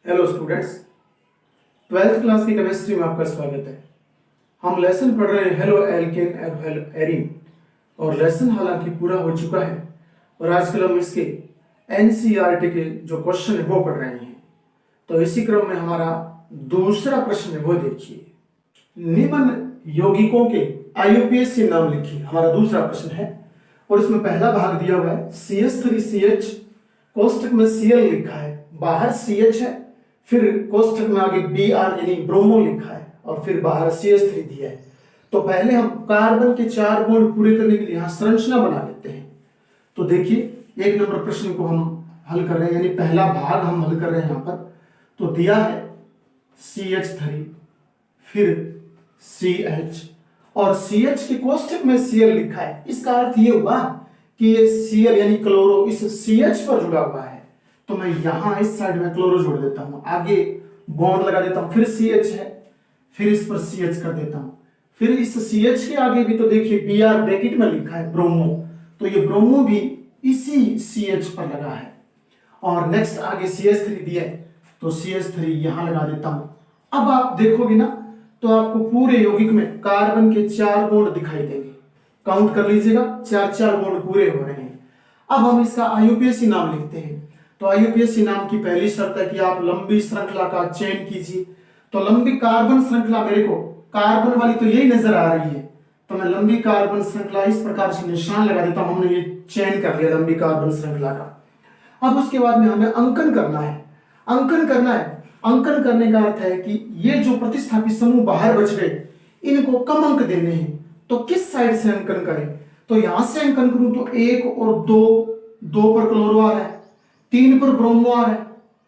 Hello students, 12th class की chemistry में आपका स्वागत है। हम लेसन पढ़ रहे हैं हेलो एल्केन एंड एरीन और लेसन हालांकि पूरा हो चुका है और आजकल हम इसके एनसीईआरटी के जो क्वेश्चन है वो पढ़ रहे हैं। तो इसी क्रम में हमारा दूसरा प्रश्न है वो देखिए, निम्न यौगिकों के आईयूपीएच से नाम लिखिए। हमारा दूसरा प्रश्न है और इसमें पहला भाग दिया हुआ है CH3CH, कोष्टक में Cl लिखा है, बाहर CH है, फिर कोष्टक में आगे Br यानी ब्रोमो लिखा है और फिर बाहर CH3 दिया है। तो पहले हम कार्बन के 4 बॉन्ड पूरे करने के लिए यहाँ संरचना बना लेते हैं। तो देखिए, 1 नंबर प्रश्न को हम हल कर रहे हैं, यानी पहला भाग हम हल कर रहे हैं। यहाँ पर तो दिया है CH3, फिर CH और CH के कोष्टक में Cl लिखा है। इसका अर्थ ये हुआ कि ये Cl यानी क्लोरो इस CH पर जुड़ा हुआ है। तो मैं यहां इस साइड में क्लोरो जोड़ देता हूं, आगे बॉन्ड लगा देता हूं, फिर CH है, फिर इस पर CH कर देता हूं, फिर इस CH के आगे भी तो देखिए Br ब्रैकेट में लिखा है ब्रोमो, तो ये ब्रोमो भी इसी CH पर लगा है। और नेक्स्ट आगे CH3 दिया है, तो CH3 यहां लगा देता हूं। अब आप देखोगे ना तो आपको पूरे यौगिक में कार्बन के 4 बॉन्ड दिखाई देंगे। काउंट कर लीजिएगा, 4 बॉन्ड पूरे हो रहे हैं। अब हम इसका आईयूपीएसी नाम लिखते हैं। तो आईयूपीएसी नाम की पहली शर्त है कि आप लंबी श्रृंखला का चयन कीजिए। तो लंबी कार्बन श्रृंखला, मेरे को कार्बन वाली तो यही नजर आ रही है, तो मैं लंबी कार्बन श्रृंखला इस प्रकार से निशान लगा देता हूं। हमने ये चयन कर लिया लंबी कार्बन श्रृंखला का। अब उसके बाद में हमें अंकन करना है। अंकन करने का अर्थ है कि ये जो प्रतिस्थापित समूह बाहर बच गए, इनको कम अंक देने हैं। तो किस साइड से अंकन करें? तो यहां से अंकन करूं तो 1 और 2 पर क्लोरो आ रहा है, 3 पर ब्रोमो आ रहा है,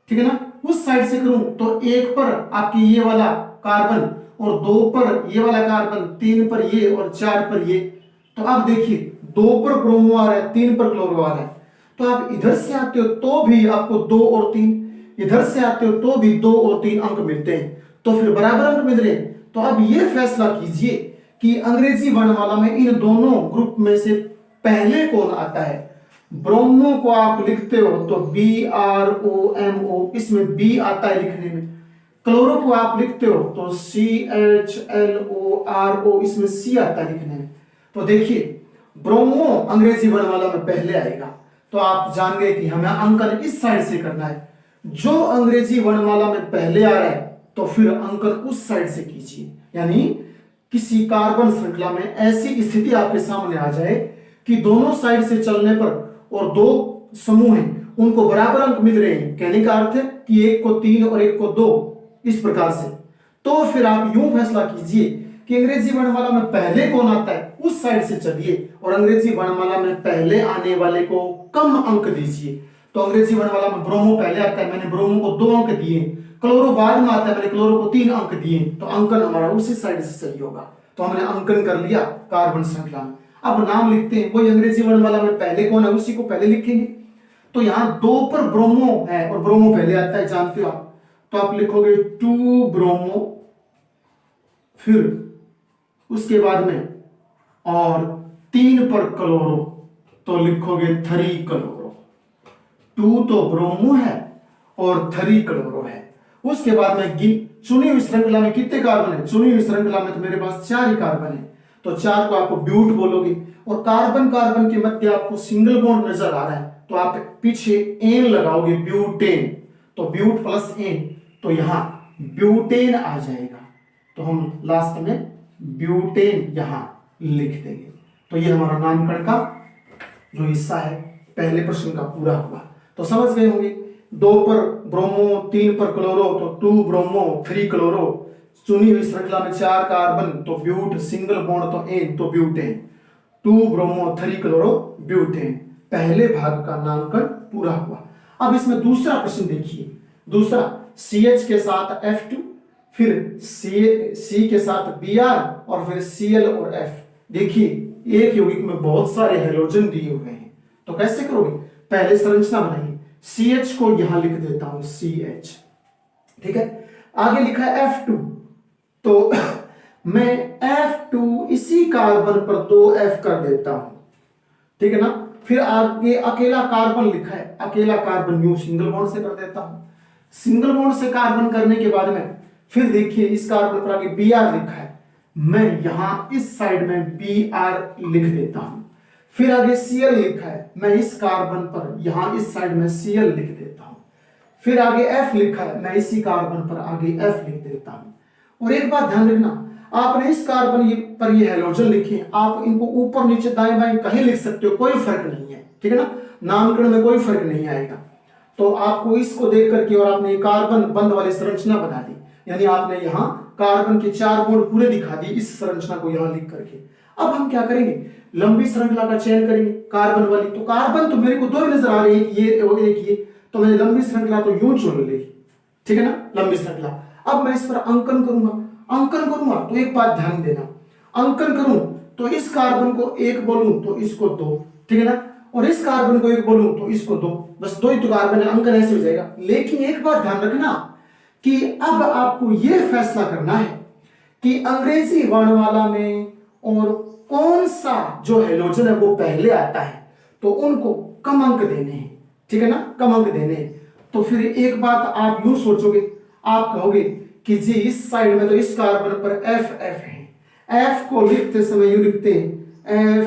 ठीक है ना। उस साइड से करूं तो 1 पर आपकी ये वाला कार्बन और 2 पर ये वाला कार्बन, 3 पर ये और 4 पर ये। तो अब देखिए 2 पर ब्रोमो आ रहा है, 3 पर क्लोरो आ रहा है। तो आप इधर से आते हो तो भी आपको 2 और 3, इधर से आते हो तो भी 2 और 3 अंक मिलते हैं, तो फिर बराबर अंक मिल रहे हैं। तो अब ये फैसला कीजिए कि अंग्रेजी वर्णमाला में इन दोनों ग्रुप में से पहले कौन आता है। ब्रोमो को आप लिखते हो तो BROMO, इसमें B आता है लिखने में। क्लोरो को आप लिखते हो तो CHLORO, इसमें C आता है लिखने में। तो देखिए ब्रोमो अंग्रेजी वर्णमाला में पहले आएगा, तो आप जान गए कि हमें अंकन इस साइड से करना है। जो अंग्रेजी वर्णमाला में पहले आ रहा है तो फिर अंकन उस साइड से कीजिए। यानी किसी कार्बन श्रृंखला में ऐसी स्थिति आपके सामने आ जाए कि दोनों साइड से चलने पर और 2 समूह हैं उनको बराबर अंक मिल रहे हैं, कहने का अर्थ है कि 1 को 3 और 1 को 2, इस प्रकार से। तो फिर आप यूं फैसला कीजिए कि अंग्रेजी वर्णमाला में पहले कौन आता है उस साइड से चलिए और अंग्रेजी वर्णमाला में पहले आने वाले को कम अंक दीजिए। तो अंग्रेजी वर्णमाला में ब्रोमो पहले आता है, मैंने ब्रोमो को 2 अंक दिए। क्लोरो बाद में आता है, मैंने क्लोरो को 3 अंक दिए। तो अंकन हमारा उसी साइड से सही होगा। तो हमने अंकन कर लिया कार्बन श्रृंखला में। अब नाम लिखते हैं, वही अंग्रेजी वर्णमाला में पहले कौन है उसी को पहले लिखेंगे। तो यहाँ 2 पर ब्रोमो है और ब्रोमो पहले आता है, जानते हो आप। तो आप लिखोगे 2 ब्रोमो, फिर उसके बाद में और 3 पर क्लोरो, तो लिखोगे 3 क्लोरो। 2 तो ब्रोमो है और 3 क्लोरो है। उसके बाद में चुनी हुई श्रृंखला में कितने कार्बन है? चुनी हुई श्रृंखला में तो मेरे पास 4 ही कार्बन है, तो 4 को आपको ब्यूट बोलोगे। और कार्बन कार्बन के मध्य आपको सिंगल बॉन्ड नजर आ रहा है, तो आप पीछे एन लगाओगे, ब्यूटेन। तो ब्यूट प्लस एन, तो यहां ब्यूटेन आ जाएगा। तो हम लास्ट में ब्यूटेन यहां लिख देंगे। तो ये हमारा नामकरण का जो हिस्सा है पहले प्रश्न का पूरा हुआ। तो समझ गए होंगे, 2 पर ब्रोमो, 3 पर क्लोरो, तो 2 ब्रोमो 3 क्लोरो। चुनी हुई श्रृंखला में 4 कार्बन तो ब्यूट, सिंगल बॉन्ड तो एन, तो ब्यूटेन। 2 bromo 3 chloro butane. पहले भाग का नामकरण पूरा हुआ। अब इसमें दूसरा प्रश्न देखिए। दूसरा CH के साथ F2, फिर C के साथ Br और फिर Cl और F। देखिए एक यौगिक में बहुत सारे हैलोजन दिए हुए हैं, तो कैसे करोगे? पहले संरचना बनाइए। CH को यहां लिख देता हूं CH, ठीक है। आगे लिखा है F2, तो मैं F2 इसी कार्बन पर 2F कर देता हूं, ठीक है ना। फिर आगे अकेला कार्बन लिखा है, अकेला कार्बन न्यू सिंगल बॉन्ड से कर देता हूं। सिंगल बॉन्ड से कार्बन करने के बाद में फिर देखिए इस कार्बन पर आगे Br लिखा है, मैं यहां इस साइड में Br लिख देता हूं। फिर आगे Cl लिखा है, मैं इस कार्बन पर यहां इस साइड में Cl लिख देता हूं। फिर आगे F लिखा है, मैं इसी कार्बन पर आगे F लिख देता हूं। और एक बात ध्यान रखना, आपने इस कार्बन पर ये हैलोजन लिखे, आप इनको ऊपर नीचे दाएं बाएं कहीं लिख सकते हो, कोई फर्क नहीं है, ठीक है ना, नामकरण में कोई फर्क नहीं आएगा। तो आपको इसको देख करके और आपने कार्बन बंद वाली संरचना बना दी, यानी आपने यहाँ कार्बन के 4 बॉन्ड पूरे दिखा दिए इस संरचना को यहाँ लिख करके। अब हम क्या करेंगे, लंबी श्रृंखला का चयन करेंगे कार्बन वाली। तो कार्बन तो मेरे को दो ही नजर आ रहे हैं, ये और एक ये, तो मैंने लंबी श्रृंखला तो यूं चुन ली, ठीक है ना, लंबी श्रृंखला। अब मैं इस पर अंकन करूंगा तो एक बात ध्यान देना, अंकन करूं तो इस कार्बन को 1 बोलूं तो इसको 2, ठीक है ना, और इस कार्बन को 1 बोलूं तो इसको 2, बस 2 ही तो कार्बन है, अंकन ऐसे हो जाएगा। लेकिन एक बात ध्यान रखना कि अब आपको यह फैसला करना है कि अंग्रेजी वर्णमाला में और कौन सा जो हैलोजन है वो पहले आता है, तो उनको कम अंक देने हैं, ठीक है ना, कम अंक देने हैं। तो फिर एक बात आप यूं सोचोगे, आप कहोगे कि जी इस साइड में तो इस कार्बन पर एफ है, एफ को लिखते समय यूं लिखते हैं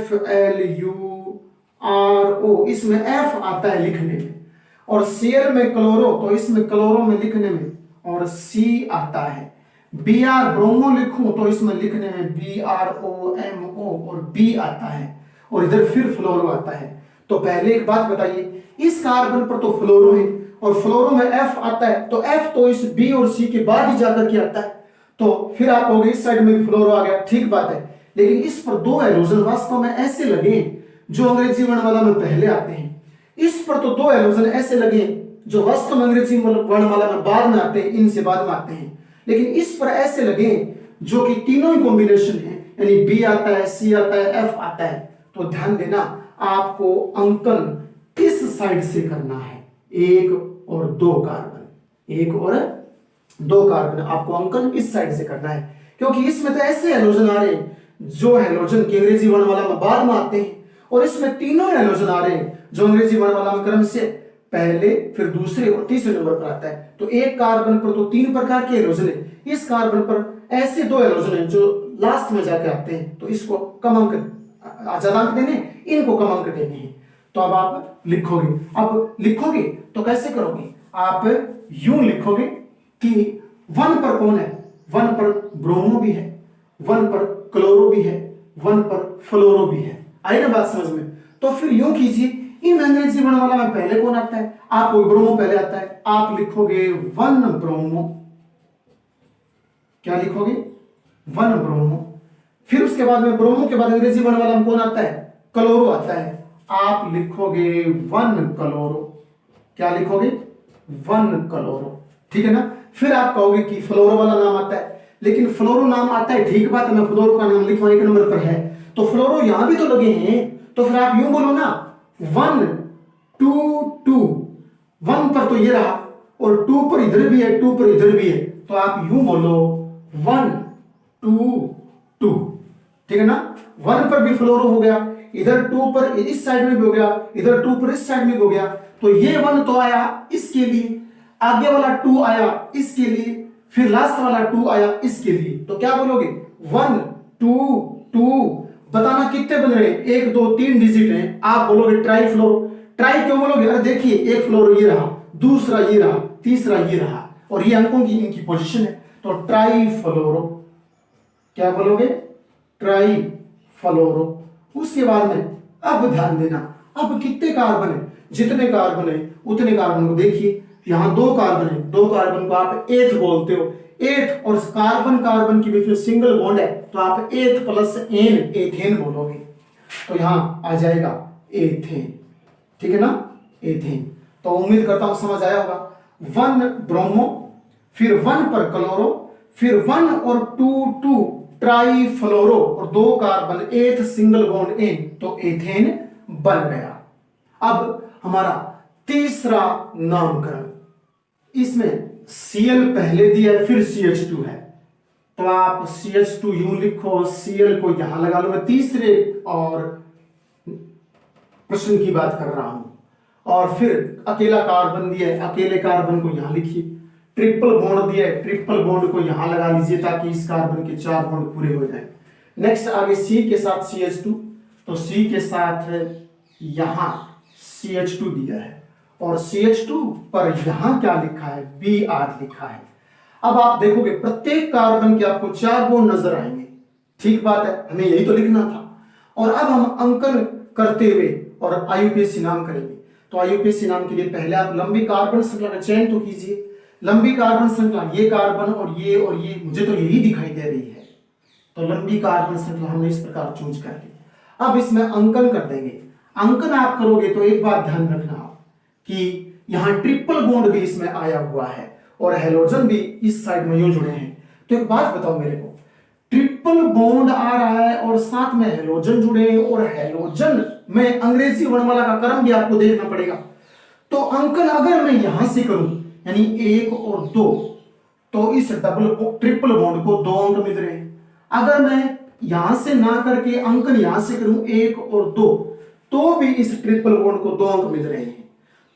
FLURO, इसमें एफ आता है लिखने में, और Cl में क्लोरो तो इसमें क्लोरो में लिखने में और C आता है। Br ब्रोमो लिखूं तो इसमें लिखने में BROMO और B आता है, और इधर फिर फ्लोरो आता है। तो पहले एक बात बताइए, इस कार्बन पर तो फ्लोरो है और फ्लोरो में F आता है, तो F तो इस B और C के बाद ही जाकर के आता है। तो फिर आप कहोगे इस साइड में फ्लोरो आ गया, ठीक बात है, लेकिन इस पर 2 हैलोजन वास्तव में ऐसे लगे जो अंग्रेजी वर्णमाला में पहले आते हैं, इस पर तो 2 हैलोजन ऐसे लगे जो वास्तव में अंग्रेजी वर्णमाला में बाद में आते हैं, इनसे बाद में आते हैं। लेकिन इस पर ऐसे लगे जो कि तीनों ही कॉम्बिनेशन है, यानी B आता है, C आता है, F आता है। तो ध्यान देना, आपको अंकन इस साइड से करना है, 1 और 2 कार्बन, 1 और 2 कार्बन आपको अंकन इस साइड से करना है, क्योंकि इसमें तो ऐसे हैलोजन आ रहे हैं जो हैलोजन की अंग्रेजी वर्णमाला में बाद में आते हैं, और इसमें तीनों हैलोजन आ रहे हैं जो अंग्रेजी वर्णमाला में क्रम से पहले, फिर दूसरे और तीसरे नंबर पर आता है। तो एक कार्बन पर तो 3 प्रकार के हैलोजन है, इस कार्बन पर ऐसे 2 हैलोजन हैं जो लास्ट में जाके आते हैं, तो इसको कम अंक, ज्यादा अंक देने, इनको कम अंक देने हैं। तो अब आप लिखोगे, अब लिखोगे तो कैसे करोगे, आप यूं लिखोगे कि 1 पर कौन है, 1 पर ब्रोमो भी है, 1 पर क्लोरो भी है, 1 पर फ्लोरो भी है। आई ना बात समझ में? तो फिर यूं कीजिए, इन अंग्रेजी वर्णमाला में पहले कौन आता है, आपको ब्रोमो पहले आता है, आप लिखोगे 1 ब्रोमो, क्या लिखोगे, 1 ब्रोमो। फिर उसके बाद में ब्रोमो के बाद अंग्रेजी वर्णमाला में कौन आता है, क्लोरो आता है, आप लिखोगे 1 क्लोरो, क्या लिखोगे, 1 क्लोरो, ठीक है ना। फिर आप कहोगे कि फ्लोरो वाला नाम आता है, लेकिन फ्लोरो नाम आता है, ठीक बात है, मैं फ्लोरो का नाम लिखवा 1 नंबर पर है, तो फ्लोरो यहां भी तो लगे हैं, तो फिर आप यूं बोलो ना 1 2 2, 1 पर तो ये रहा और 2 पर इधर भी है, 2 पर इधर भी है, तो आप यूं बोलो 1 2 2, ठीक है ना। 1 पर भी फ्लोरो हो गया, इधर 2 पर इस साइड में भी हो गया, इधर 2 पर इस साइड में भी हो गया, तो ये 1 तो आया इसके लिए, आगे वाला 2 आया इसके लिए, फिर लास्ट वाला 2 आया इसके लिए। तो क्या बोलोगे, 1 2 2, बताना कितने बन रहे हैं, 1 2 3 डिजिट हैं, आप बोलोगे ट्राई फ्लोरो। ट्राई क्यों बोलोगे, अरे देखिए एक फ्लोरो ये रहा, दूसरा ये रहा, तीसरा ये रहा, और ये अंकों की इनकी पोजीशन है, तो ट्राई फ्लोरो, क्या बोलोगे, ट्राई फ्लोरो। उसके बाद में अब ध्यान देना, अब कितने कार्बन है, जितने कार्बन है उतने कार्बन को देखिए, यहां 2 कार्बन है, 2 कार्बन को आप एथ बोलते हो, एथ, और कार्बन कार्बन के बीच में सिंगल बॉन्ड है, तो आप एथ प्लस एन, एथेन बोलोगे, तो यहां आ जाएगा एथेन, ठीक है ना, एथेन। तो उम्मीद करता हूं समझ आया होगा। 1 ब्रोमो, फिर 1 पर क्लोरो, फिर 1 और 2 2 ट्राई फ्लोरो, और 2 कार्बन, एथ सिंगल बॉन्ड एन, तो एथेन बन गया। अब हमारा तीसरा नामकरण, इसमें Cl पहले दिया है, फिर CH2 है, तो आप CH2 यूं लिखो, Cl को यहां लगा लो, मैं तीसरे और प्रश्न की बात कर रहा हूं, और फिर अकेला कार्बन दिया है, अकेले कार्बन को यहां लिखिए, ट्रिपल बॉन्ड दिया है, ट्रिपल बॉन्ड को यहां लगा लीजिए ताकि इस कार्बन के 4 बॉन्ड पूरे हो जाए। नेक्स्ट आगे C के साथ CH2, तो C के साथ यहां CH2 दिया है और CH2 पर यहां क्या लिखा है, Br लिखा है। अब आप देखोगे प्रत्येक कार्बन के आपको 4 बॉन्ड नजर आएंगे, ठीक बात है, हमें यही तो लिखना था। और अब हम अंकन करते हुए और IUPAC नाम करेंगे। तो IUPAC नाम के लिए पहले आप लंबी कार्बन श्रृंखला का चयन तो कीजिए। लंबी कार्बन श्रृंखला, ये कार्बन और ये मुझे तो यही दिखाई दे रही है, तो लंबी कार्बन श्रृंखला हमने इस प्रकार चूज कर ली। अब इसमें अंकन कर देंगे। अंकन आप करोगे तो एक बात ध्यान रखना कि यहां ट्रिपल बॉन्ड भी इसमें आया हुआ है और हेलोजन भी इस साइड में यूं जुड़े हैं। तो एक बात बताओ मेरे को, ट्रिपल बॉन्ड आ रहा है और साथ में हेलोजन जुड़े हैं और हेलोजन में अंग्रेजी वर्णमाला का क्रम भी आपको देखना पड़ेगा। तो अंकन अगर मैं यहां से करूं यानी 1 और 2, तो इस ट्रिपल बॉन्ड को 2 अंक मिल रहे हैं। अगर मैं यहां से ना करके अंकन यहां से करूं 1 और 2, तो भी इस ट्रिपल बॉन्ड को 2 अंक मिल रहे हैं।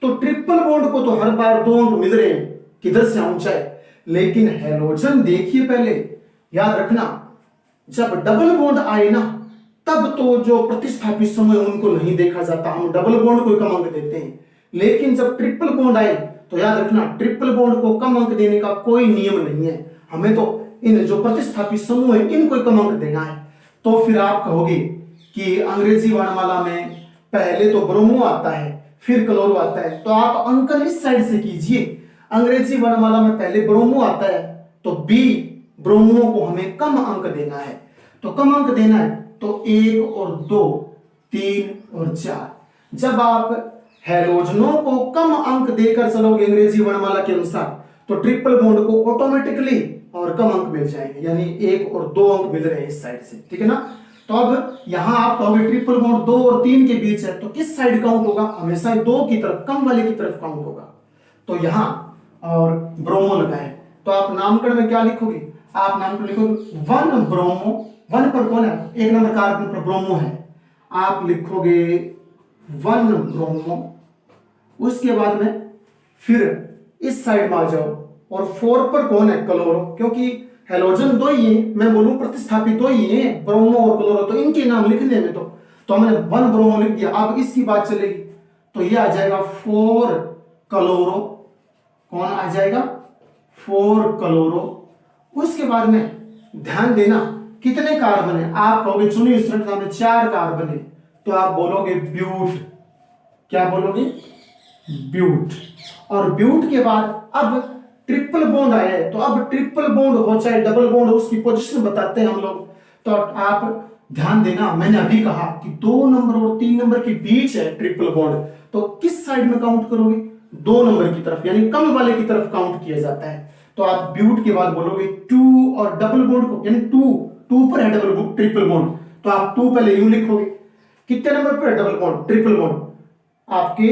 तो ट्रिपल बॉन्ड को तो हर बार 2 अंक मिल रहे हैं, किधर से ऊंचाई, लेकिन हेलोजन देखिए पहले, याद रखना जब डबल बॉन्ड आए ना तब तो जो प्रतिस्थापित समूह उनको नहीं देखा जाता, हम डबल बॉन्ड को कम अंक देते हैं। लेकिन जब ट्रिपल बॉन्ड आए तो याद रखना ट्रिपल बॉन्ड को कम अंक देने का कोई नियम नहीं है, हमें तो इन जो प्रतिस्थापित समूह है इनको कम अंक देना है। तो फिर आप कहोगे कि अंग्रेजी वर्णमाला में पहले तो ब्रोमो आता है फिर क्लोरो आता है, तो आप अंकन इस साइड से कीजिए। अंग्रेजी वर्णमाला में पहले ब्रोमो आता है तो बी ब्रोमो को हमें कम अंक देना है। तो कम अंक देना है तो 1 और 2, 3 और 4। जब आप हेलोजनों को कम अंक देकर चलोगे अंग्रेजी वर्णमाला के अनुसार तो ट्रिपल बॉन्ड को ऑटोमेटिकली और कम अंक मिल जाएंगे, यानी 1 और 2 अंक मिल रहे हैं इस साइड से, ठीक है ना। तो अब यहां आप कहोगे ट्रिपल बॉन्ड 2 और 3 के बीच है, तो किस साइड काउंट होगा, हमेशा 2 की तरफ, कम वाले की तरफ काउंट होगा। तो यहां और ब्रोमो लगाए, तो आप नामकरण में क्या लिखोगे, आप नामकरण लिखोगे 1 ब्रोमो, 1 पर कौन है, 1 नंबर कार्बन पर ब्रोमो है, आप लिखोगे 1 ब्रोमो। उसके बाद में फिर इस साइड में आ जाओ और 4 पर कौन है, क्लोरो, क्योंकि हेलोजन 2 ही है, मैं बोलूं प्रतिस्थापित 2 ही है, ब्रोमो और क्लोरो, तो इनके नाम लिखने में तो हमने 1 ब्रोमो लिख दिया। अब इसकी बात चलेगी तो ये आ जाएगा 4 क्लोरो, कौन आ जाएगा, 4 क्लोरो। उसके बाद में ध्यान देना कितने कार्बन है, आप कहोगे चुनी श्रृंखला में 4 कार्बन है, तो आप बोलोगे ब्यूट, क्या बोलोगे, ब्यूट। और ब्यूट के बाद अब ट्रिपल बॉन्ड आया है, तो अब ट्रिपल बॉन्ड हो चाहे डबल बॉन्ड हो उसकी पोजीशन बताते हैं हम लोग। तो आप ध्यान देना, मैंने अभी कहा कि 2 नंबर और 3 नंबर के बीच है ट्रिपल बॉन्ड, तो किस साइड में काउंट करोगे, 2 नंबर की तरफ, यानी कम वाले की तरफ काउंट किया जाता है। तो आप ब्यूट के बाद बोलोगे 2 और डबल बॉन्ड को, यानी 2 पर है डबल ट्रिपल बॉन्ड, तो आप 2 पहले यूं लिखोगे। कितने नंबर पर है डबल बॉन्ड, ट्रिपल बॉन्ड, आपके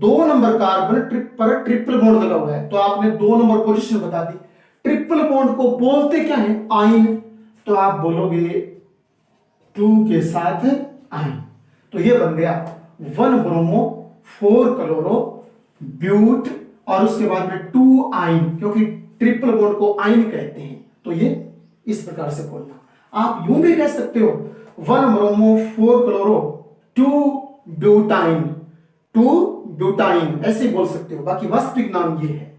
2 नंबर कार्बन पर ट्रिपल बॉन्ड लगा हुआ है, तो आपने 2 नंबर पोजीशन बता दी। ट्रिपल बॉन्ड को बोलते क्या है, आइन, तो आप बोलोगे 2 के साथ आइन। तो ये बन गया 1 ब्रोमो, 4 क्लोरो, ब्यूट, और उसके बाद में 2 आइन, क्योंकि ट्रिपल बॉन्ड को आइन कहते हैं। तो ये इस प्रकार से बोलना। आप यूं भी कह सकते हो 1 ब्रोमो, 4 क्लोरो, 2 ब्यूटाइन, 2 ब्यूटाइन, ऐसे बोल सकते हो, बाकी वास्तविक नाम ये है।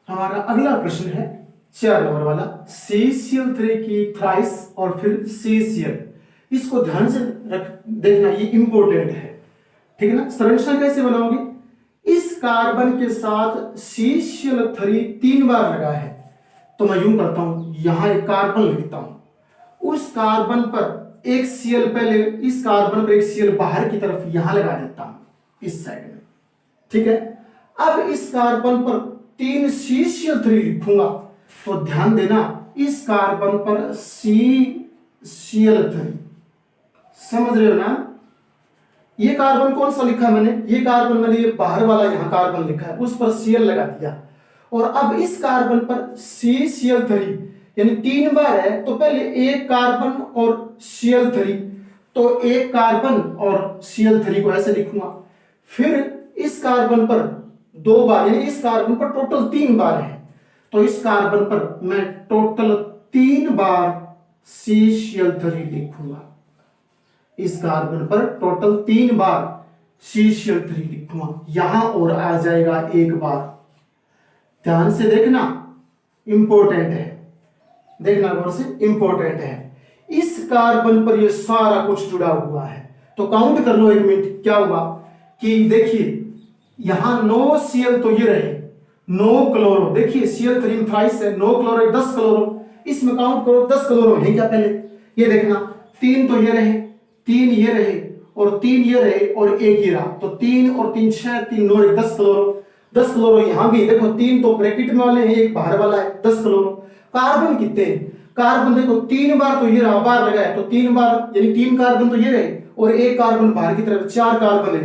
हमारा अगला प्रश्न है 4 नंबर वाला, CCl3 की थ्राइस और फिर CCl, इसको ध्यान से देखना, ये इंपॉर्टेंट है, ठीक है ना। संरचना कैसे बनाओगे, इस कार्बन के साथ CCl3 3 बार लगा है, तो मैं यूं करता हूं, यहां एक कार्बन लिखता हूं, उस कार्बन पर एक Cl पहले, इस कार्बन पर एक Cl बाहर की तरफ यहां लगा देता हूं, इस साइड में, ठीक है। अब इस कार्बन पर 3 CCl3 लिखूंगा, तो ध्यान देना इस कार्बन पर CCl3, समझ रहे हो ना। ये कार्बन कौन सा लिखा है मैंने, ये कार्बन मैंने ये बाहर वाला यहां कार्बन लिखा है, उस पर Cl लगा दिया, और अब इस कार्बन पर CCl3 यानी 3 बार है, तो पहले एक कार्बन और Cl3, तो एक कार्बन और Cl3 को ऐसे लिखूंगा। फिर इस कार्बन पर 2 बार, यानी इस कार्बन पर टोटल 3 बार है, तो इस कार्बन पर मैं टोटल 3 बार CCl3 लिखूंगा। इस कार्बन पर टोटल 3 बार CCl3 लिखूंगा। यहां और आ जाएगा 1 बार। ध्यान से देखना, इंपॉर्टेंट है, देखना गौर से, इंपॉर्टेंट है। इस कार्बन पर ये सारा कुछ जुड़ा हुआ है। तो काउंट कर लो 1 मिनट, क्या हुआ कि देखिए यहां 9 Cl तो ये रहे, 9 क्लोरो, देखिए Cl3 थ्राइस है, 9 क्लोरो 10 क्लोरो, इसमें काउंट करो 10 क्लोरो है क्या पहले, ये देखना 3 तो ये रहे, 3 ये रहे और 3 ये रहे और 1 ये रहा, तो 3 और 3 6, 3 9 10 क्लोरो, 10 क्लोरो यहां भी देखो, 3 तो ब्रैकेट में वाले हैं, 1 बाहर वाला है, 10 क्लोरो। कार्बन कितने, कार्बन देखो 3 बार तो ये रहा, बार लगाया तो 3 बार, यानी 3 कार्बन तो ये रहे और 1 कार्बन बाहर की तरफ, 4 कार्बन है,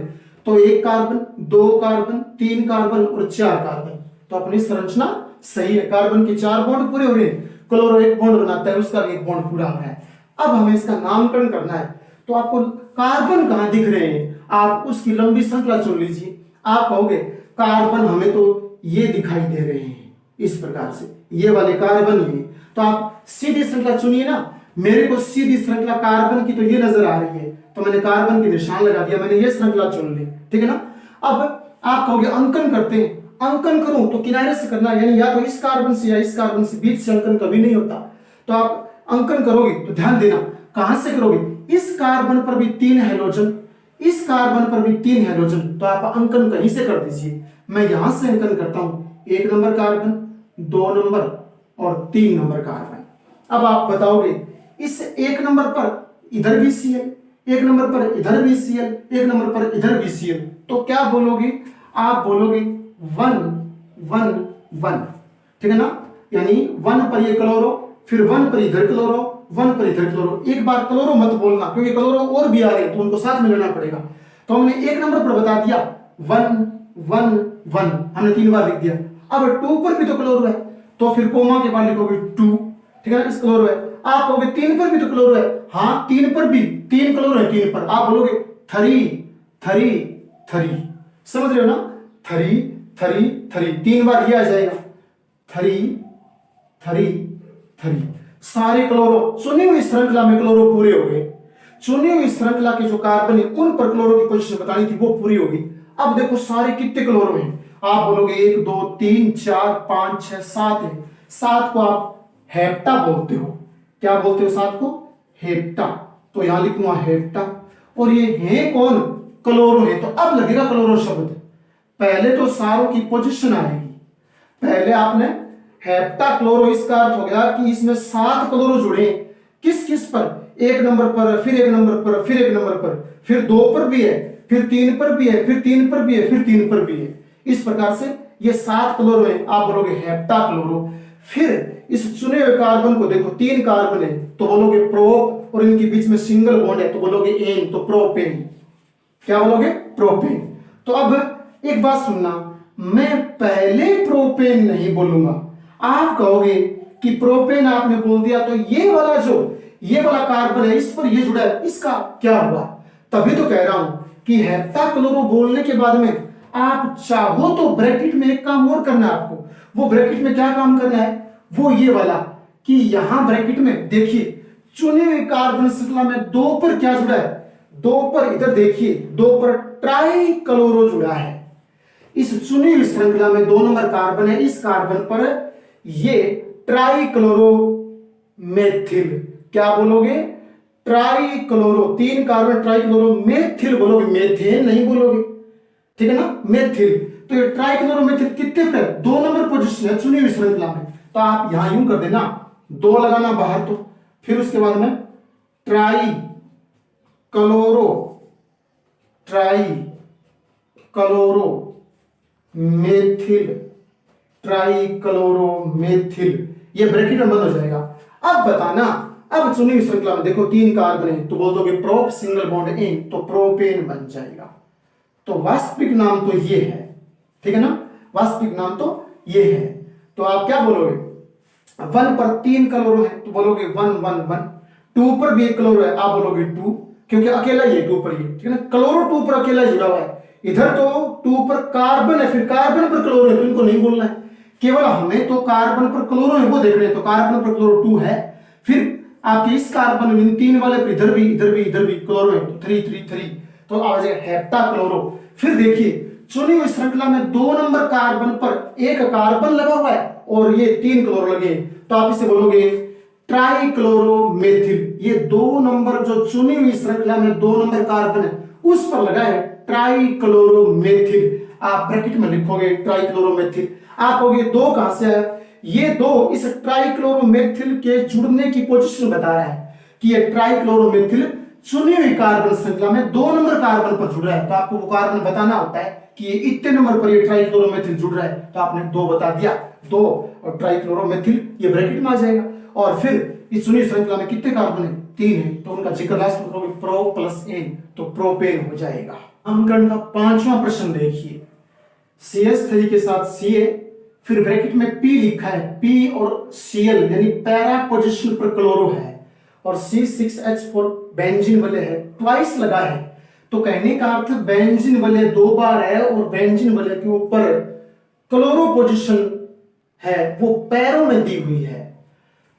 तो 1 कार्बन, 2 कार्बन, 3 कार्बन और 4 कार्बन। तो अपनी संरचना सही है, कार्बन के 4 बॉन्ड पूरे हो रहे हैं, क्लोरो 1 बॉन्ड बनाता है, उसका भी 1 बॉन्ड पूरा हो रहा है। अब हमें इसका नामकरण करना है, तो आपको कार्बन कहां दिख रहे हैं, आप उसकी लंबी श्रृंखला चुन लीजिए। आप कहोगे कार्बन हमें तो ये दिखाई दे रहे हैं, इस प्रकार से ये वाले कार्बन, ये तो आप सीधी श्रृंखला चुनिए ना। मेरे को सीधी श्रृंखला कार्बन की तो ये नजर आ रही है, तो मैंने कार्बन के निशान लगा दिया, मैंने ये श्रृंखला चुन ली, ठीक है ना। अब आप कहोगे अंकन करते हैं, अंकन करूं तो किनारे से करना, यानी या तो इस कार्बन से या इस कार्बन से, बीच से अंकन कभी नहीं होता। तो आप अंकन करोगे तो ध्यान देना कहां से करोगे, इस कार्बन पर भी 3 हैलोजन, इस कार्बन पर भी 3 हैलोजन, तो आप अंकन कहीं से कर दीजिए। मैं यहां से अंकन करता हूं, 1 नंबर कार्बन, 2 नंबर और 3 नंबर कार्बन। अब आप बताओगे इस 1 नंबर पर इधर भी Cl, 1 नंबर पर इधर भी Cl, 1 नंबर पर इधर भी Cl, तो क्या बोलोगे, आप बोलोगे 1 1 1, ठीक है ना। यानी 1 पर ये क्लोरो, फिर 1 पर इधर क्लोरो, 1 पर इधर क्लोरो। एक बार क्लोरो मत बोलना, क्योंकि क्लोरो और भी आ रहे हैं तो उनको साथ में लेना पड़ेगा। तो हमने 1 नंबर पर बता दिया 1 1 1, हमने 3 बार लिख दिया। अब 2 पर भी तो क्लोरो है, तो फिर कोमा के बाद लिखोगे 2, ठीक है ना, इस क्लोरो है। आप कहोगे 3 पर भी तो क्लोरो है, हाँ 3 पर भी 3 क्लोरो है, 3 पर आप बोलोगे 3 3 3, समझ रहे हो ना, 3 3 3, 3 बार ये आ जाएगा 3 3 3। सारे क्लोरो चुनी हुई श्रृंखला में क्लोरो पूरे हो गए, चुनी हुई श्रृंखला के जो कार्बन है उन पर क्लोरो की पोजीशन बतानी थी, वो पूरी होगी। अब देखो सारे कितने क्लोरो हैं, आप बोलोगे 1 2 3 4 5 6 7 है। 7 को आप हेप्टा बोलते हो, क्या बोलते हो 7 को, हेप्टा, तो यहां लिखूंगा हेप्टा। और ये है कौन, क्लोरो है, तो अब लगेगा क्लोरो शब्द। पहले तो सारों की पोजीशन आएगी, पहले आपने हेप्टा क्लोरो, इसका अर्थ हो गया कि इसमें 7 क्लोरो जुड़े, किस किस पर, 1 नंबर पर, फिर 1 नंबर पर, फिर 1 नंबर पर, फिर 2 पर भी है, फिर 3 पर भी है, फिर 3 पर भी है, फिर 3 पर भी है। इस प्रकार से ये 7 क्लोरो है, आप बोलोगे हेप्टा क्लोरो। फिर इस चुने हुए कार्बन को देखो, 3 कार्बन है तो बोलोगे प्रोप, और इनके बीच में सिंगल बॉन्ड है तो बोलोगे एन, तो प्रोपेन, क्या बोलोगे, प्रोपेन। तो अब एक बात सुनना, मैं पहले प्रोपेन नहीं बोलूंगा, आप कहोगे कि प्रोपेन आपने बोल दिया तो ये वाला जो ये वाला कार्बन है इस पर ये जुड़ा है, इसका क्या हुआ। तभी तो कह रहा हूं कि हेप्टा क्लोरो बोलने के बाद में आप चाहो तो ब्रैकेट में एक काम और करना है आपको। वो ब्रैकेट में क्या काम करना है, वो ये वाला कि यहां ब्रैकेट में देखिए चुने हुए कार्बन श्रृंखला में 2 पर क्या जुड़ा है, 2 पर इधर देखिए 2 पर ट्राई क्लोरो जुड़ा है। इस चुनी हुई श्रृंखला में 2 नंबर कार्बन है, इस कार्बन पर ये ट्राई क्लोरो मेथिल, क्या बोलोगे, try chloro, 3 carbon try chloro methyl बोलोगे, मेथेन नहीं बोलोगे, ठीक है ना, मेथिल। तो ये ट्राई क्लोरो मेथिल कितने पर, 2 नंबर पोजीशन है चुनी हुई श्रृंखला में। तो आप यहां यूं कर देना, 2 लगाना बाहर, तो फिर उसके बाद में try chloro, try chloro methyl, try chloro methyl, ये ब्रैकेट में बंद हो जाएगा। अब बताना, अब चुनी हुई श्रृंखला में देखो 3 कार्बन है तो बोल दोगे प्रोप सिंगल बॉन्ड इन, तो प्रोपेन बन जाएगा। तो वास्तविक नाम तो ये है, ठीक है ना, वास्तविक नाम तो ये है। तो आप क्या बोलोगे, 1 पर 3 क्लोरो है तो बोलोगे 1 1 1, 2 पर भी 1 क्लोरो है आप बोलोगे 2, क्योंकि अकेला ही है 2 पर, ये ठीक है ना, क्लोरो 2 पर अकेला जुड़ा हुआ है। इधर तो 2 पर कार्बन है, फिर कार्बन पर क्लोरो है तो इनको नहीं बोलना है। केवल हमें तो कार्बन पर क्लोरो है वो देख रहे हैं, तो कार्बन पर क्लोरो 2 है। फिर आपके इस कार्बन में 3 वाले पर इधर भी क्लोरो है, तो 3 3 3, तो आ जाएगा हेप्टाक्लोरो। फिर देखिए चुनी हुई श्रृंखला में 2 नंबर कार्बन पर एक कार्बन लगा हुआ है और ये 3 क्लोरो लगे, तो आप इसे बोलोगे ट्राइक्लोरोमेथिल। ये 2 नंबर जो चुनी हुई श्रृंखला में 2 नंबर कार्बन है उस पर लगा है ट्राइक्लोरोमेथिल। आप ब्रैकेट में लिखोगे ट्राइक्लोरोमेथिल। आप कहोगे 2 कहां से है? ये 2 इस ट्राइक्लोरोमेथिल के जुड़ने की पोजीशन बता रहा है कि ये ट्राइक्लोरोमेथिल चुनी हुई कार्बन श्रृंखला में 2 नंबर कार्बन पर जुड़ रहा है। तो आपको वो कार्बन बताना होता है कि ये इतने नंबर पर ये ट्राइक्लोरोमेथिल जुड़ रहा है, तो आपने 2 बता दिया, 2 और ट्राइक्लोरोमेथिल ये ब्रैकेट में आ जाएगा। और फिर इस चुनी श्रृंखला में कितने कार्बन है? 3 है, तो उनका जिक्र लास्ट में करोगे प्रो प्लस एन, तो प्रोपेन हो जाएगा। अंकन का 5वां प्रश्न देखिए, CH3 के साथ Ca, फिर ब्रैकेट में P लिखा है, P और Cl यानी पैरा पोजीशन पर क्लोरो है, और C6H4 बेंजीन वाले है, ट्वाइस लगा है। तो कहने का अर्थ बेंजीन वाले 2 बार है और बेंजीन वाले के ऊपर क्लोरो पोजीशन है वो पैरों में दी हुई है।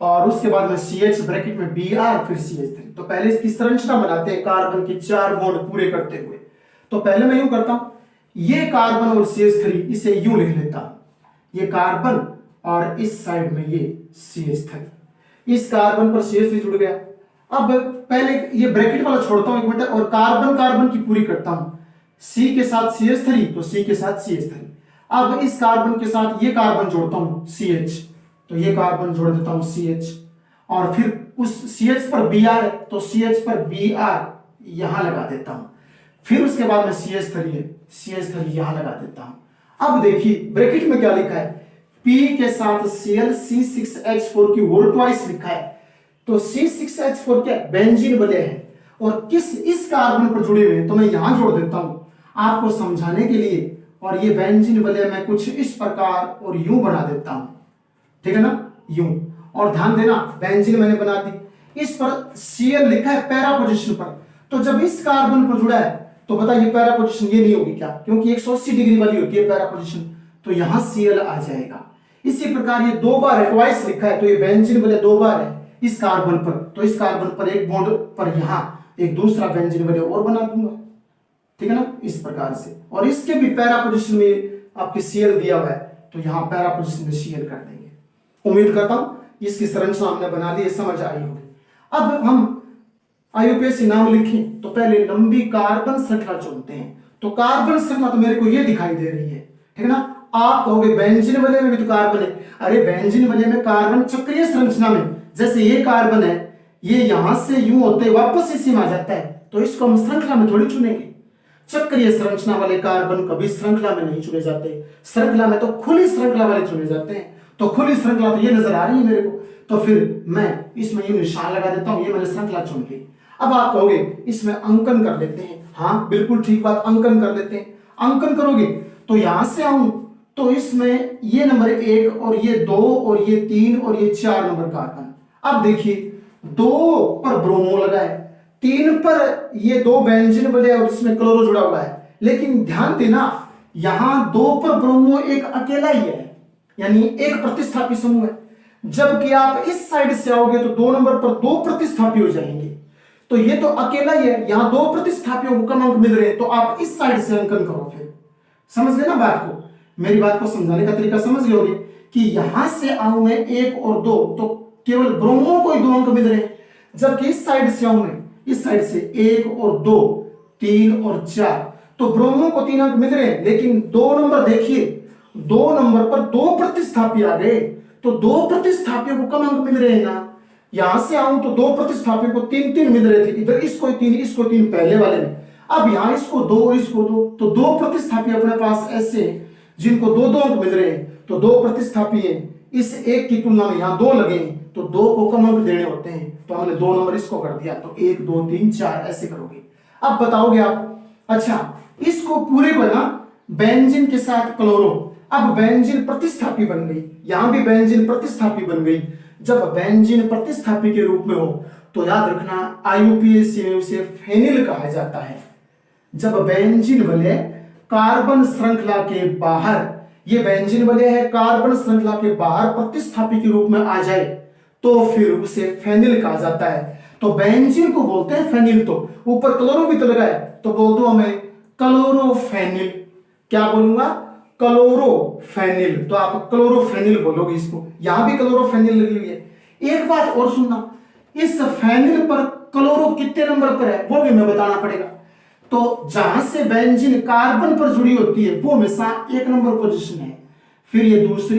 और उसके बाद में CH ब्रैकेट में Br फिर CH3। तो पहले इसकी संरचना बनाते हैं कार्बन के 4 बॉन्ड पूरे करते हुए। तो पहले मैं यूं करता हूं, ये कार्बन और CH3 इसे यूं लिख लेता हूं, ये कार्बन और इस साइड में ये CH3, इस कार्बन पर CH3 जुड़ गया। अब पहले ये ब्रैकेट वाला छोड़ता हूं 1 मिनट और कार्बन कार्बन की पूरी करता हूं, C के साथ CH3 तो C के साथ CH3। अब इस कार्बन के साथ ये कार्बन जोड़ता हूं CH, तो ये कार्बन जोड़ देता हूं CH, और फिर उस CH पर Br है तो CH पर Br यहां लगा देता हूं। फिर उसके बाद में CH3 है, CH3 यहां लगा देता हूं। अब देखिए ब्रैकेट में क्या लिखा है, P के साथ Cl C6H4 की होल ट्वाइस लिखा है, तो C6H4 क्या बेंजीन वाले हैं और किस इस कार्बन पर जुड़े हुए हैं, तो मैं यहां जोड़ देता हूं आपको समझाने के लिए। और ये बेंजीन वाले मैं कुछ इस प्रकार और यूं बना देता हूं, ठीक है ना, यूं। और ध्यान देना बेंजीन मैंने बना दी, इस पर Cl लिखा है पैरा पोजीशन पर, तो जब इस कार्बन पर जुड़ा है तो बताइए पैरा पोजीशन ये नहीं होगी क्या, क्योंकि 180 डिग्री वाली होती है पैरा पोजीशन, तो यहां Cl आ जाएगा। इसी प्रकार ये 2 बार है, ट्वाइस लिखा है, तो ये बेंजीन वाले 2 बार है इस कार्बन पर, तो इस कार्बन पर एक बॉन्ड पर यहां एक दूसरा बेंजीन वाले और बना दूंगा, ठीक है ना, इस प्रकार से। और इसके भी पैरा पोजीशन में आपके Cl दिया हुआ है, तो यहां पैरा पोजीशन में Cl कर देंगे। उम्मीद करता हूं इसकी संरचना हमने बना ली है, समझ आई होगी। अब हम IUPAC नाम लिखें तो पहले लंबी कार्बन श्रृंखला चुनते हैं। तो कार्बन श्रृंखला तो मेरे को ये दिखाई दे रही है, ठीक है ना। आप कहोगे बेंजीन वाले में भी तो कार्बन है, अरे बेंजीन वाले में कार्बन चक्रीय संरचना में, जैसे ये कार्बन है ये यहां से यूं होते वापस इसी में आ जाता है, तो इसको हम श्रृंखला में थोड़ी चुनेंगे। चक्रीय संरचना वाले कार्बन कभी श्रृंखला में नहीं चुने जाते, श्रृंखला में तो खुली श्रृंखला वाले चुने जाते हैं। तो खुली श्रृंखला तो ये नजर आ रही है मेरे को, तो फिर मैं इसमें यूं निशान लगा देता हूं, ये मैंने श्रृंखला चुन ली। अब आप कहोगे इसमें अंकन कर लेते हैं, हाँ बिल्कुल ठीक बात, अंकन कर लेते हैं। अंकन करोगे तो यहां से आऊं तो इसमें ये नंबर 1 और ये 2 और ये 3 और ये 4 नंबर कार्बन। अब देखिए 2 पर ब्रोमो लगा है, 3 पर ये 2 बेंजीन वाले और इसमें क्लोरो जुड़ा हुआ है, लेकिन ध्यान देना यहां 2 पर ब्रोमो एक अकेला ही है, यानी एक प्रतिस्थापी समूह है। जबकि आप इस साइड से आओगे तो 2 नंबर पर 2 प्रतिस्थापी हो जाएंगे, तो ये तो अकेला ही है, यहां 2 प्रतिस्थापियों को कम अंक मिल रहे हैं, तो आप इस साइड से अंकन करो। फिर समझ गए ना बात को, मेरी बात को समझाने का तरीका समझ गए होंगे कि यहां से आऊं मैं 1 और 2 तो केवल ब्रोमो को ही 2 अंक मिल रहे हैं, जबकि इस साइड से आऊं मैं इस साइड से 1 और 2 3 और 4 तो ब्रोमो को 3 अंक मिल रहे हैं, लेकिन 2 नंबर देखिए 2 नंबर पर 2 प्रतिस्थापी आ गए, तो 2 प्रतिस्थापियों को कम अंक मिल रहे हैं ना। यहां से आऊं तो 2 प्रतिस्थापियों को 3 मिल रहे थे, इधर इसको 3 पहले वाले में, अब यहां इसको 2 और इसको 2, तो 2 प्रतिस्थापी अपने पास ऐसे हैं जिनको 2 अंक मिल रहे हैं, तो 2 प्रतिस्थापी हैं, इस एक की तुलना में यहां 2 लगे हैं, तो 2 को कम अंक देने होते हैं, तो हमने 2 नंबर इसको कर दिया, तो 1 2 3 4 ऐसे करोगे। अब बताओगे आप, अच्छा इसको पूरे को ना बेंजीन के साथ क्लोरो, अब बेंजीन प्रतिस्थापी बन गई, यहां भी बेंजीन प्रतिस्थापी बन गई। जब बेंजीन प्रतिस्थापी के रूप में हो तो याद रखना IUPAC में उसे फेनिल कहा जाता है। जब बेंजीन वाले कार्बन श्रृंखला के बाहर ये बेंजीन बने हैं कार्बन श्रृंखला के बाहर प्रतिस्थापी के रूप में आ जाए तो फिर उसे फेनिल कहा जाता है। तो बेंजीन को बोलते हैं फेनिल। तो ऊपर क्लोरो भी तो लगा है तो बोल दो हमें क्लोरोफेनिल। क्या बोलूंगा? क्लोरोफेनिल। तो आप क्लोरोफेनिल बोलोगे इसको। यहां भी क्लोरोफेनिल लगी हुई है। एक बात और सुनना, इस फेनिल पर क्लोरो कितने नंबर पर है वो भी मैं बताना पड़ेगा। तो जहां से बेंजीन कार्बन पर जुड़ी होती है वो हमेशा 1 नंबर पोजीशन है, फिर ये दूसरी,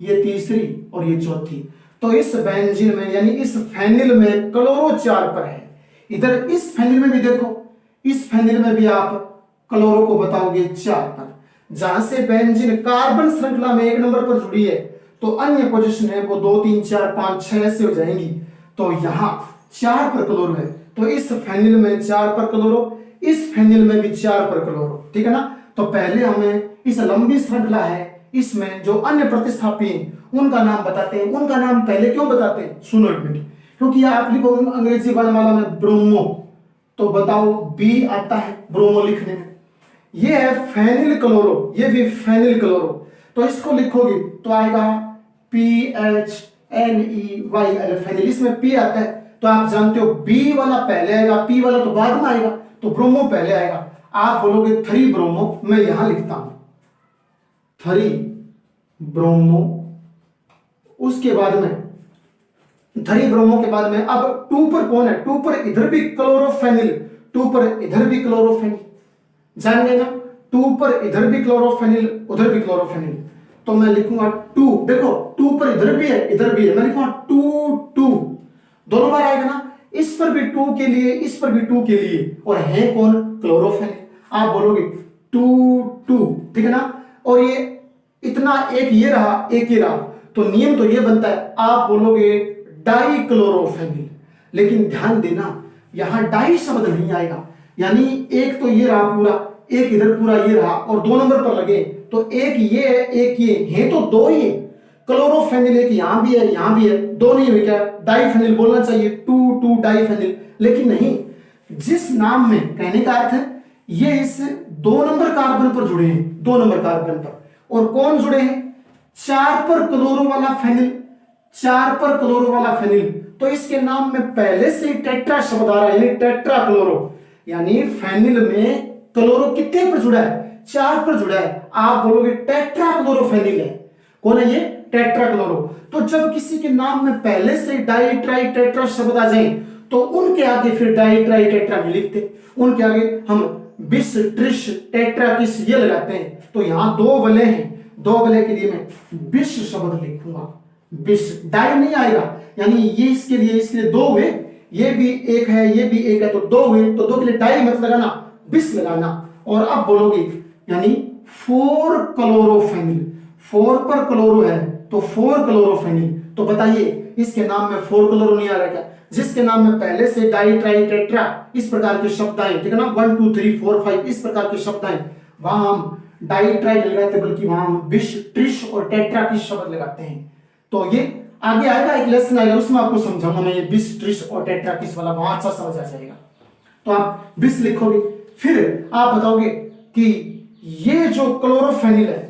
ये तीसरी और ये चौथी। तो इस बेंजीन में यानी इस फेनिल में क्लोरो 4 पर है। इधर इस फेनिल में भी देखो, इस फेनिल में भी आप क्लोरो को बताओगे 4 पर। जहां से बेंजीन कार्बन श्रृंखला में 1 नंबर पर जुड़ी है तो अन्य पोजीशन है वो 2 3 4 5 6 से हो जाएंगी। तो यहां 4 पर क्लोरो है तो इस फेनिल में 4 पर क्लोरो, इस फेनिल में भी 4 पर क्लोरो। ठीक है ना। तो पहले हमें इस लंबी श्रृंखला है इसमें जो अन्य प्रतिस्थापी हैं उनका नाम बताते हैं। उनका नाम पहले क्यों बताते हैं सुनो एक मिनट, क्योंकि आप लिखोगे अंग्रेजी वर्णमाला में ब्रोमो तो बताओ बी आता है ब्रोमो लिखने में। ये है फेनिल क्लोरो, ये भी फेनिल क्लोरो। तो इसको लिखोगे तो आएगा PHNEYL फेनिल। इसमें P आता है तो आप जानते हो B वाला पहले आएगा, P वाला तो बाद में आएगा, तो ब्रोमो पहले आएगा। आप बोलोगे 3 ब्रोमो, मैं यहां लिखता हूं 3 ब्रोमो। उसके बाद में 3 ब्रोमो के बाद में अब 2 पर कौन है? 2 पर इधर भी क्लोरोफेनिल, 2 पर इधर भी क्लोरोफेनिल, जान गए ना। 2 पर इधर भी क्लोरोफेनिल, उधर भी क्लोरोफेनिल। तो मैं लिखूंगा 2। देखो 2 पर इधर भी है इधर भी है, मैं लिखूंगा 2 2 दोनों बार आएगा ना। इस पर भी 2 के लिए, इस पर भी 2 के लिए, और है कौन? क्लोरोफेनिल। आप बोलोगे 2 2, ठीक है ना। और ये इतना एक ये रहा एक ये रहा, तो नियम तो ये बनता है आप बोलोगे डाइक्लोरोफेनिल। लेकिन ध्यान देना यहां डाई शब्द नहीं आएगा, यानी एक तो ये रहा पूरा, एक इधर पूरा ये रहा और 2 नंबर पर लगे तो एक ये है एक ये है तो 2 ही है। क्लोरोफेनिल एक यहां भी है यहां भी है, 2 नहीं हुई क्या? डाइफेनिल बोलना चाहिए 2 2 डाइफेनिल, लेकिन नहीं। जिस नाम में, कहने का अर्थ है ये इस 2 नंबर कार्बन पर जुड़े हैं, 2 नंबर कार्बन पर। और कौन जुड़े हैं? 4 पर क्लोरो वाला फेनिल, 4 पर क्लोरो वाला फेनिल। तो इसके नाम में पहले से ही टेट्रा शब्द आ रहा है, यानी टेट्रा क्लोरो। यानी फेनिल में क्लोरो कितने पर जुड़ा है? 4 पर जुड़ा है। आप बोलोगे टेट्रा क्लोरोफेनिल है। कौन है ये? Tetra chloro. तो जब किसी के नाम में पहले से डाई ट्राई टेट्रा शब्द आ जाए तो उनके आगे फिर डाई ट्राई टेट्रा भी लिखते, उनके आगे हम बिस ट्रिश टेट्रा किस ये लगाते हैं। तो यहां 2 वलय हैं, 2 वलय के लिए मैं बिस शब्द लिखूंगा, बिस। डाई नहीं आएगा, यानी ये इसके लिए 2 हुए, ये भी एक है ये भी एक है तो 2 हुए, तो 2 के लिए डाई मत लगाना, बिस लगाना। और अब बोलोगे यानी 4 क्लोरोफेनिल, 4 पर क्लोरो है तो 4 क्लोरोफेनिल। तो बताइए इसके नाम में 4 क्लोरो नहीं आ रहा क्या? जिसके नाम में पहले से डाई ट्राई टेट्रा इस प्रकार के शब्द आए, ठीक है ना, 1 2 3 4 5 इस प्रकार के शब्द आए, वहां हम डाई ट्राई नहीं लगाते बल्कि वहां हम बिश ट्रिश और टेट्रा के शब्द लगाते हैं। तो ये आगे आएगा एक लेसन आएगा उसमें आपको समझाऊंगा मैं ये बिस ट्रिश और टेट्रा किस वाला, वहां अच्छा समझ आ जाएगा। तो आप बिस लिखोगे, फिर आप बताओगे कि ये जो क्लोरोफेनिल है,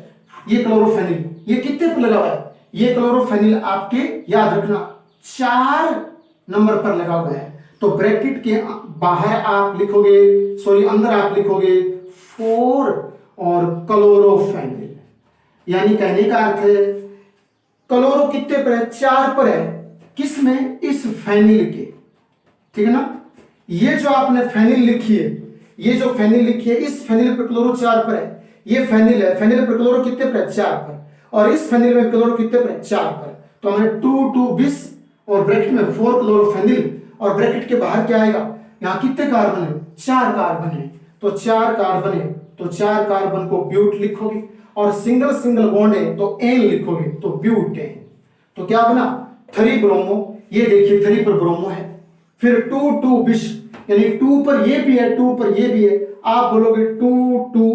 ये क्लोरोफेनिल ये कितने पर लगा हुआ है? ये क्लोरोफेनिल आपके याद रखना 4 नंबर पर लगा हुआ है। तो ब्रैकेट के बाहर आप लिखोगे, सॉरी अंदर आप लिखोगे 4 और क्लोरोफेनिल। यानी कहने का अर्थ है क्लोरो कितने पर है? 4 पर है। किसमें? इस फेनिल के, ठीक है ना। ये जो आपने फेनिल लिखी है, ये जो फेनिल लिखी है इस फेनिल पर क्लोरो 4 पर है। ये फेनिल है, फेनिल पर क्लोरो कितने पर है? 4 पर। और इस फेनिल में क्लोरो कितने पर है? 4 पर। तो हमने 2 2 बिस और ब्रैकेट में 4 क्लोरोफेनिल, और ब्रैकेट के बाहर क्या आएगा? यहाँ कितने कार्बन है? 4 कार्बन है। तो 4 कार्बन है तो 4 कार्बन को ब्यूट लिखोगे, और सिंगल सिंगल बॉन्ड है तो एन लिखोगे तो ब्यूटेन। तो क्या बना? 3 ब्रोमो। ये देखिए 3 पर ब्रोमो है। फिर 2 2 बिश, यानी 2 पर ये भी है 2 पर ये भी है, आप बोलोगे 2 2,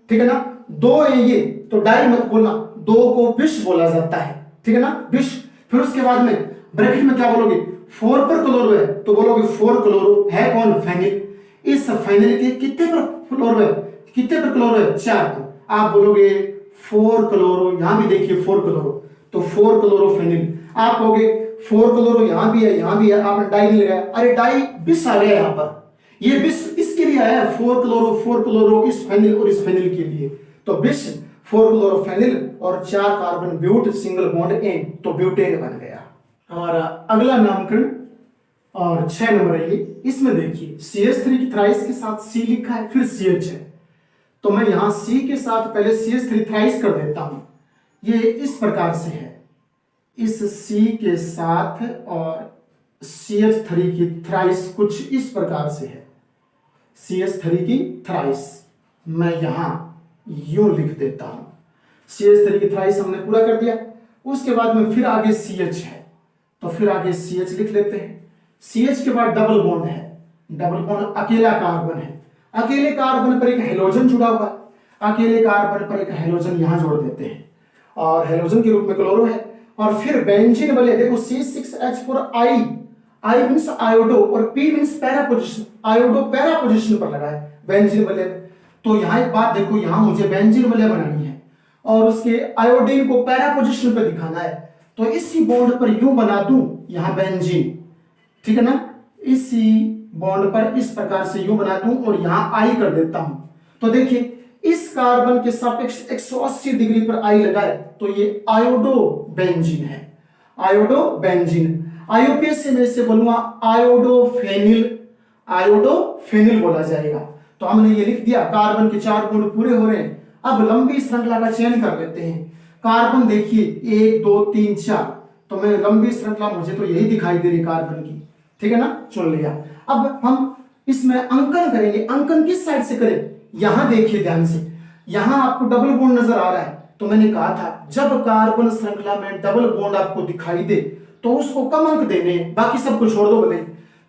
ठीक है ना। 2 है ये तो डाई मत बोलना, 2 को बिश बोला जाता है, ठीक है ना, बिश। फिर उसके बाद में ब्रैकेट में क्या बोलोगे? 4 पर क्लोरो है तो बोलोगे 4 क्लोरो है कौन? फेनिल। इस फेनिल के कितने पर क्लोरो है? कितने पर क्लोरो है? 4 पर। आप बोलोगे 4 क्लोरो, यहां भी देखिए 4 क्लोरो, तो 4 क्लोरोफेनिल। आप कहोगे 4 क्लोरो यहां भी है, यहां भी है, आपने डाई नहीं लगाया, अरे डाई बिस आ गया यहां पर, ये बिस इसके लिए आया है, 4 क्लोरो इस फेनिल और इस फेनिल के लिए, तो बिस 4 क्लोरोफेनिल और 4 कार्बन ब्यूट सिंगल बॉन्ड एन, तो ब्यूटेन बन गया। हमारा अगला नामकरण और 6 नंबर है ये, इसमें देखिए CH3 की थ्राइस के साथ C लिखा है, फिर CH है, तो मैं यहां C के साथ पहले CH3 थ्राइस कर देता हूं। ये इस प्रकार से है, इस C के साथ और CH3 की थ्राइस कुछ इस प्रकार से है, CH3 की थ्राइस मैं यहां यूं लिख देता हूं। CH3 की थ्राइस हमने पूरा कर दिया, उसके बाद में फिर आगे CH है, तो फिर आगे CH लिख लेते हैं। CH के बाद डबल बॉन्ड है, डबल बॉन्ड अकेला कार्बन है, अकेले कार्बन पर एक हेलोजन जुड़ा हुआ है, अकेले कार्बन पर एक हेलोजन यहां जोड़ देते हैं और हेलोजन के रूप में क्लोरो है। और फिर बेंजीन वाले देखो C6H4I, I मींस आयोडो और P means para position, iodo para position पर लगा है बेंजीन वाले। तो यहां एक बात देखो, यहां मुझे बेंजीन वाले बनानी है और उसके आयोडीन को पैरा पोजीशन पर दिखाना है, तो इसी बॉन्ड पर यूं बना दूं यहां बेंजीन, ठीक है ना, इसी बॉन्ड पर इस प्रकार से यूं बना दूं और यहां आई कर देता हूं। तो देखिए इस कार्बन के सापेक्ष 180 डिग्री पर आई लगाए, तो ये आयोडो बेंजीन है, आयोडो बेंजीन। आईयूपीएस से मैं इसे बोलूंगा आयोडोफेनिल, आयोडोफेनिल बोला जाएगा। तो हमने ये लिख दिया, कार्बन के 4 बॉन्ड पूरे हो रहे हैं। अब लंबी श्रृंखला का चयन कर लेते हैं। कार्बन देखिए 1 2 3 4, तो मैं लंबी श्रृंखला मुझे तो यही दिखाई दे रही कार्बन की, ठीक है ना, चुन लिया। अब हम इसमें अंकन करेंगे, अंकन किस साइड से करें, यहां देखिए ध्यान से, यहां आपको डबल बॉन्ड नजर आ रहा है, तो मैंने कहा था जब कार्बन श्रृंखला में डबल बॉन्ड आपको दिखाई दे तो उसको कम अंक देने, बाकी सब कुछ छोड़ दो भले।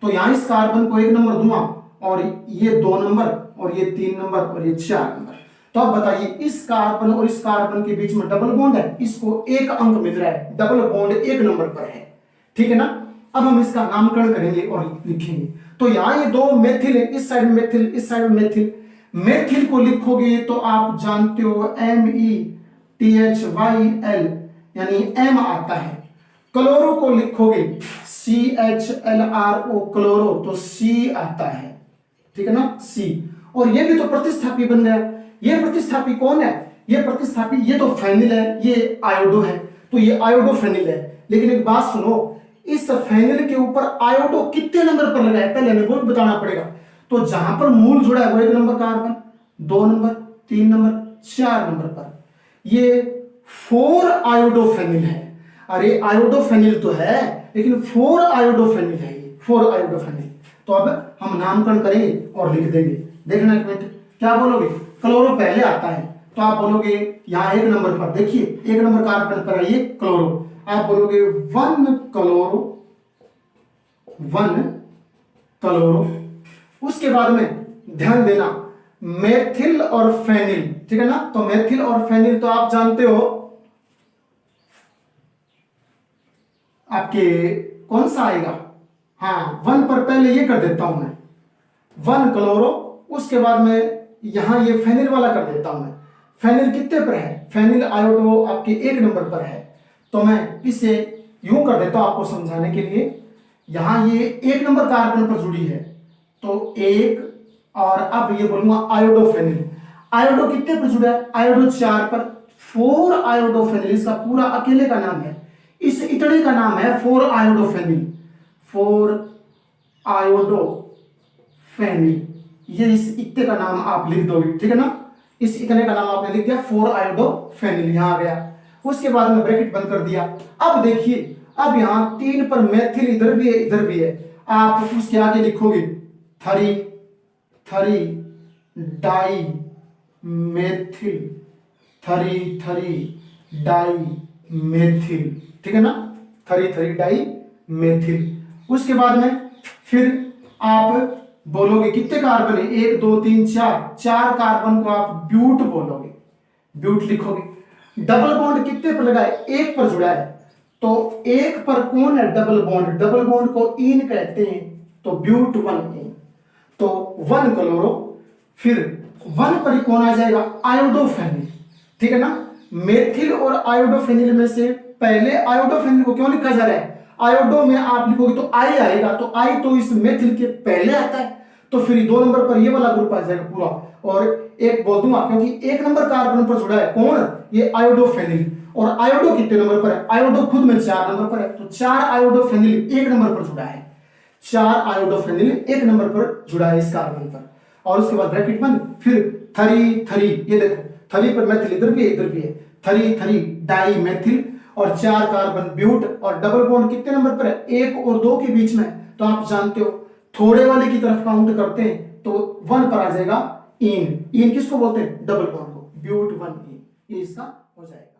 तो यहां इस कार्बन को 1 नंबर दूंगा और ये 2 नंबर और ये 3 नंबर और ये 4 नंबर। तो अब बताइए इस कार्बन और इस कार्बन के बीच में डबल बॉन्ड है, इसको 1 अंक मिल रहा है, डबल बॉन्ड 1 नंबर पर है, ठीक है ना। अब हम इसका नामकरण करेंगे और लिखेंगे। तो यहां ये 2 मेथिल है, इस साइड मेथिल, इस साइड मेथिल। मेथिल को लिखोगे तो आप जानते हो METHYL यानी M आता है। क्लोरो को लिखोगे CHLRO क्लोरो, तो C आता है, ठीक है ना, C। और ये भी तो प्रतिस्थापी बन गया। ये प्रतिस्थापी कौन है, ये प्रतिस्थापी, ये तो फेनिल है, ये आयोडो है, तो ये आयोडो फेनिल है। लेकिन एक बात सुनो, इस फेनिल के ऊपर आयोडो कितने नंबर पर लगा है पहले हमें वो बताना पड़ेगा। तो जहां पर मूल जुड़ा है वो 1 number carbon, 2 number, 3 number, 4 number पर, ये 4 आयोडोफेनिल है। अरे आयोडोफेनिल तो है लेकिन 4 आयोडोफेनिल है, ये 4 आयोडोफेनिल। तो अब हम नामकरण करेंगे और लिख देंगे। देखना एक मिनट, क्या बोलोगे, क्लोरो पहले आता है तो आप बोलोगे यहां 1 नंबर पर, देखिए 1 नंबर कार्बन पर है ये क्लोरो, आप बोलोगे 1 क्लोरो, 1 क्लोरो। उसके बाद में ध्यान देना मेथिल और फेनिल, ठीक है ना, तो मेथिल और फेनिल तो आप जानते हो आपके कौन सा आएगा, हाँ 1 पर पहले ये कर देता हूं मैं 1 क्लोरो, उसके बाद में यहां ये फेनिल वाला कर देता हूं मैं। फेनिल कितने पर है, फेनिल आयोडो आपके 1 नंबर पर है, तो मैं इसे यूं कर देता हूं आपको समझाने के लिए। यहां ये 1 नंबर कार्बन पर जुड़ी है तो 1, और अब ये बोलूंगा आयोडोफेनिल, आयोडो कितने पर जुड़ा है, आयोडो 4 पर, 4 आयोडोफेनिल, इसका पूरा अकेले का नाम है, इस इतने का नाम है 4 आयोडोफेनिल, 4 आयोडोफेनिल। ये इस इतने का नाम आप लिख दोगे, ठीक है ना, इस इतने का नाम आपने लिख दिया 4 आयोडोफेनिल, यहां आ गया। उसके बाद में ब्रैकेट बंद कर दिया। अब देखिए अब यहां 3 पर मेथिल इधर भी है इधर भी है, आप उसके आगे लिखोगे 3 डाई मेथिल, 3 डाई मेथिल, ठीक है ना, 3 डाई मेथिल। उसके बाद में फिर आप बोलोगे कितने कार्बन है, 1 2 3 4 कार्बन को आप ब्यूट बोलोगे, ब्यूट लिखोगे। डबल बॉन्ड कितने पर लगा है, 1 पर जुड़ा है, तो 1 पर कौन है डबल बॉन्ड, डबल बॉन्ड को इन कहते हैं, तो ब्यूट 1 इन, तो 1 क्लोरो। फिर 1 पर कौन आ जाएगा, आयोडोफेनिल, ठीक है ना, मेथिल और आयोडोफेनिल में से पहले आयोडोफेनिल को क्यों लिखा जा रहा है? आयोडो में आप लिखोगे तो आई आएगा, तो आई तो इस मेथिल के पहले आता है, तो फिर 2 नंबर पर ये वाला ग्रुप आ जाएगा पूरा। और एक बोल दूंगा क्योंकि 1 नंबर कार्बन पर जुड़ा है कौन? ये आयोडोफेनिल। और आयोडो कितने नंबर पर है? आयोडो खुद में 4 नंबर पर है, तो 4 आयोडोफेनिल 1 नंबर पर जुड़ा है। 4 आयोडोफेनिल 1 नंबर पर जुड़ा है इस कार्बन पर। और उसके बाद ब्रैकेट बंद, फिर थरी थरी, ये देखो थरी पर मेथिल इधर भी है इधर भी है, थरी थरी डाई मेथिल, और 4 कार्बन ब्यूट, और डबल बॉन्ड कितने नंबर पर है? 1 और 2 के बीच में। तो आप जानते हो थोड़े वाले की तरफ काउंट करते हैं तो 1 पर आ जाएगा इन। इन किसको बोलते हैं? डबल बॉन्ड को। ब्यूट 1 इन, ये इसका हो जाएगा।